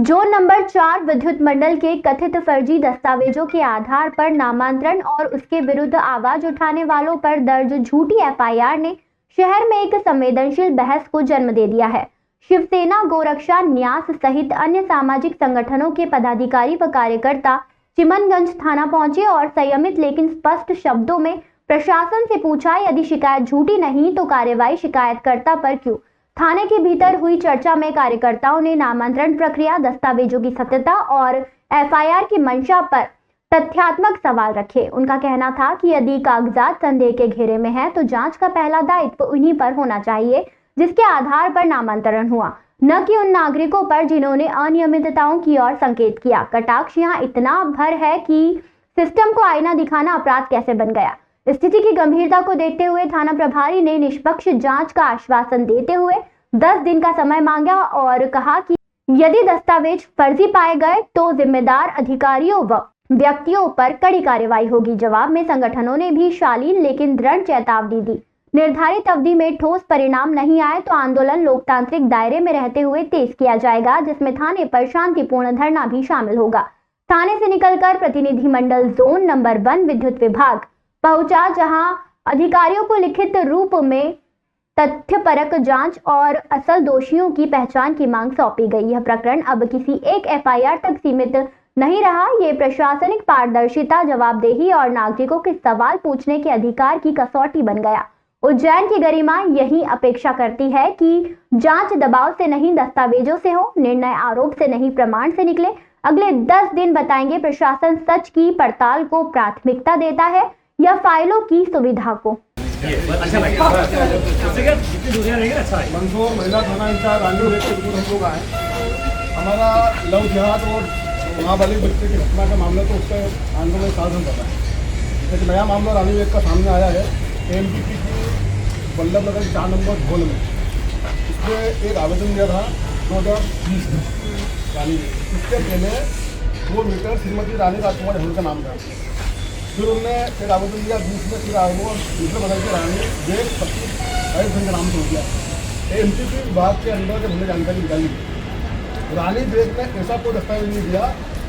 Zone number 4 विद्युत मंडल के कथित फर्जी दस्तावेजों के आधार पर नामांतरण और उसके विरुद्ध आवाज उठाने वालों पर दर्ज झूठी एफआईआर ने शहर में एक संवेदनशील बहस को जन्म दे दिया है। शिवसेना, गोरक्षा, न्यास सहित अन्य सामाजिक संगठनों के पदाधिकारी व कार्यकर्ता चिमनगंज थाना पहुंचे और संयमित लेकिन स्पष्ट शब्दों में प्रशासन से पूछा, यदि शिकायत झूठी नहीं तो कार्रवाई शिकायतकर्ता पर क्यों। थाने के भीतर हुई चर्चा में कार्यकर्ताओं ने नामांतरण प्रक्रिया, दस्तावेजों की सत्यता और एफआईआर की मंशा पर तथ्यात्मक सवाल रखे। उनका कहना था कि यदि कागजात संदेह के घेरे में है तो जांच का पहला दायित्व उन्हीं पर होना चाहिए जिसके आधार पर नामांतरण हुआ, न कि उन नागरिकों पर जिन्होंने अनियमितताओं की ओर संकेत किया। कटाक्ष यहाँ इतना भर है कि सिस्टम को आईना दिखाना अपराध कैसे बन गया। स्थिति की गंभीरता को देखते हुए थाना प्रभारी ने निष्पक्ष जांच का आश्वासन देते हुए 10 दिन का समय मांगा और कहा कि यदि दस्तावेज फर्जी पाए गए तो जिम्मेदार अधिकारियों व व्यक्तियों पर कड़ी कार्रवाई होगी। जवाब में संगठनों ने भी शालीन लेकिन दृढ़ चेतावनी दी। निर्धारित अवधि में ठोस परिणाम नहीं आए तो आंदोलन लोकतांत्रिक दायरे में रहते हुए तेज किया जाएगा, जिसमें थाने पर शांतिपूर्ण धरना भी शामिल होगा। थाने से निकलकर प्रतिनिधिमंडल जोन नंबर 1 विद्युत विभाग पहुंचा, जहां अधिकारियों को लिखित रूप में तथ्यपरक जांच और असल दोषियों की पहचान की मांग सौंपी गई। यह प्रकरण अब किसी एक एफआईआर तक सीमित नहीं रहा। ये प्रशासनिक पारदर्शिता, जवाबदेही और नागरिकों के सवाल पूछने के अधिकार की कसौटी बन गया। उज्जैन की गरिमा यही अपेक्षा करती है कि जांच दबाव से नहीं, दस्तावेजों से हो, निर्णय आरोप से नहीं, प्रमाण से निकले। अगले 10 दिन बताएंगे प्रशासन सच की पड़ताल को प्राथमिकता देता है या फाइलों की सुविधा को। मंदसौर महिला थाना इंचार्ज रानी के हम लोग आए। हमारा लव जिहाद और नाबालिग बच्चे की घटना का मामला तो उसका आंदोलन साधन पता है। एक नया मामला रानी वेग का सामने आया है एमपीपी की वल्लभ नगर 4 नंबर झोल में। इसमें एक आवेदन दिया था 2020 में रानी वेग। इसके पहले 2 मीटर श्रीमती रानी राजकुमार झोल का नाम था। फिर उन्होंने एक आवेदन दिया 20 में, फिर वो दूसरे बदल के रानी वेग 25 का नाम हो गया। एमपीपी विभाग के अंदर जब हमने जानकारी निकाली, रानी वेग ने ऐसा कोई दस्तावेज नहीं दिया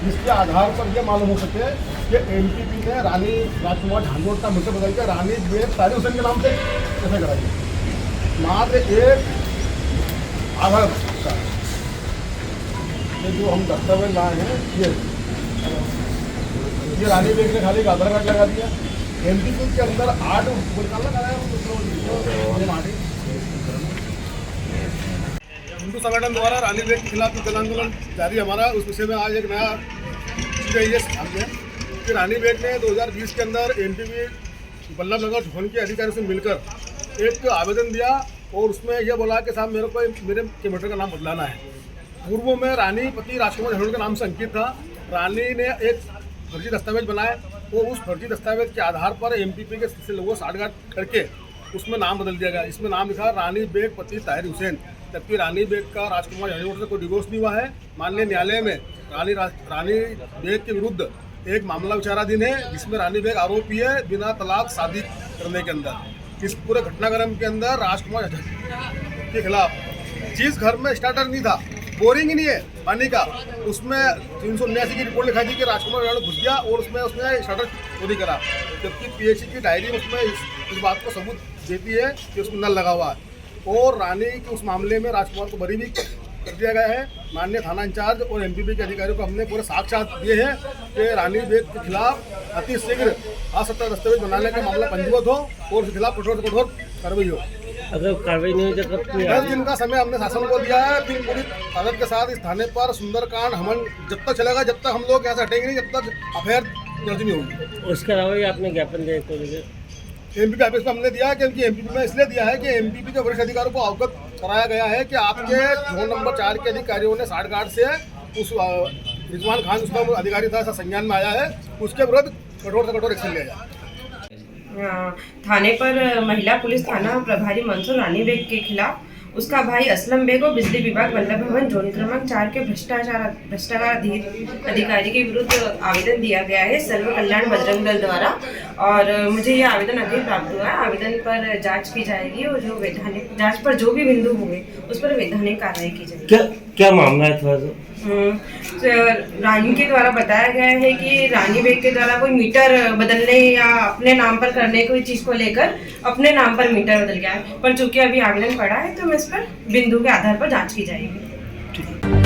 जिसके आधार पर यह मालूम हो सके कि एमपीपी ने रानी राजकुमार झांझोड़ का मुझसे बदल के रानी वेग तारी हुसैन के नाम से कैसे कराई। मात्र एक आधार का ये जो हम दस्तावेज लाए हैं, ये रानी वेग ने खाली आधार कार्ड लगा दिया। एमपीपी के अंदर 8 हिंदू संगठन द्वारा रानी वेग के खिलाफ जन आंदोलन जारी हमारा। उस विषय में आज एक नया चीज़ है ये सामने कि रानी वेग ने 2020 के अंदर एमपीपी वल्लभ नगर झोन के अधिकारी से मिलकर एक आवेदन दिया और उसमें यह बोला कि साहब मेरे को मेरे किलोमीटर का नाम बदलाना है। पूर्व में रानी पति राजकुमार झोन का नाम से अंकित था। रानी ने एक फर्जी दस्तावेज बनाए और उस फर्जी दस्तावेज के आधार पर एमपीपी के से लोगों साठगांठ करके उसमें नाम बदल दिया गया। इसमें नाम लिखा रानी बेग पति ताहिर हुसैन, जबकि रानी बेग का राजकुमार झांझोड़ से कोई डिवोर्स नहीं हुआ है। माननीय न्यायालय में रानी बेग के विरुद्ध एक मामला विचाराधीन है जिसमें रानी बेग आरोपी है बिना तलाक शादी करने के अंदर। इस पूरे घटनाक्रम के अंदर राजकुमार के खिलाफ जिस घर में स्टार्टर नहीं था, बोरिंग ही नहीं है पानी का, उसमें 379 की रिपोर्ट लिखाई थी कि राजकुमार राणा घुस गया और उसमें उसने शटर चोरी करा, जबकि पीएचसी की डायरी उसमें इस बात को सबूत देती है कि उसमें नल लगा हुआ है। और रानी के उस मामले में राजकुमार को बरी भी कर दिया गया है। माननीय थाना इंचार्ज और एमपीपी के अधिकारियों को हमने पूरे साक्ष्यात दिए हैं कि रानी वेग के खिलाफ अति शीघ्र असत्य दस्तावेज बनाने का मामला पंजीबद्ध हो और उसके खिलाफ कठोर से कठोर कार्रवाई हो। अगर कार्रवाई नहीं हो तो 10 दिन का समय हमने शासन को दिया है। फिर पूरी ताकत के साथ इस थाने पर सुंदरकांड हमन जब तक चलेगा, जब तक हम लोग यहाँ से हटेंगे नहीं, जब तक अफेयर दर्ज नहीं होगी। उसके अलावा भी आपने ज्ञापन दिया तो एमपीपी ऑफिस में हमने दिया है, क्योंकि एमपीपी में इसलिए दिया है कि एमपीपी के वरिष्ठ अधिकारियों को अवगत कराया गया है कि आपके जोन नंबर 4 के अधिकारियों ने साठगांठ से उस रिजवान खान उसका अधिकारी था, ऐसा संज्ञान में आया है, उसके विरुद्ध कठोर से कठोर एक्शन लिया जाए। थाने पर महिला पुलिस थाना प्रभारी मंसूर रानी बेग के खिलाफ उसका भाई असलम बेग और बिजली विभाग वल्लभ भवन जोन क्रमांक 4 के भ्रष्टाचार अधिकारी के विरुद्ध आवेदन दिया गया है सर्व कल्याण बजरंग दल द्वारा। और मुझे ये आवेदन अभी प्राप्त हुआ है। आवेदन पर जांच की जाएगी और जो वैधानिक जांच पर जो भी बिंदु होंगे उस पर वैधानिक कार्रवाई की जाएगी। क्या मामला है थोड़ा सा? रानी के द्वारा बताया गया है कि रानी बेग के द्वारा कोई मीटर बदलने या अपने नाम पर करने कोई चीज़ को लेकर अपने नाम पर मीटर बदल गया है, पर चूंकि अभी आवेदन पड़ा है तो मैं इस पर बिंदु के आधार पर जांच की जाएगी।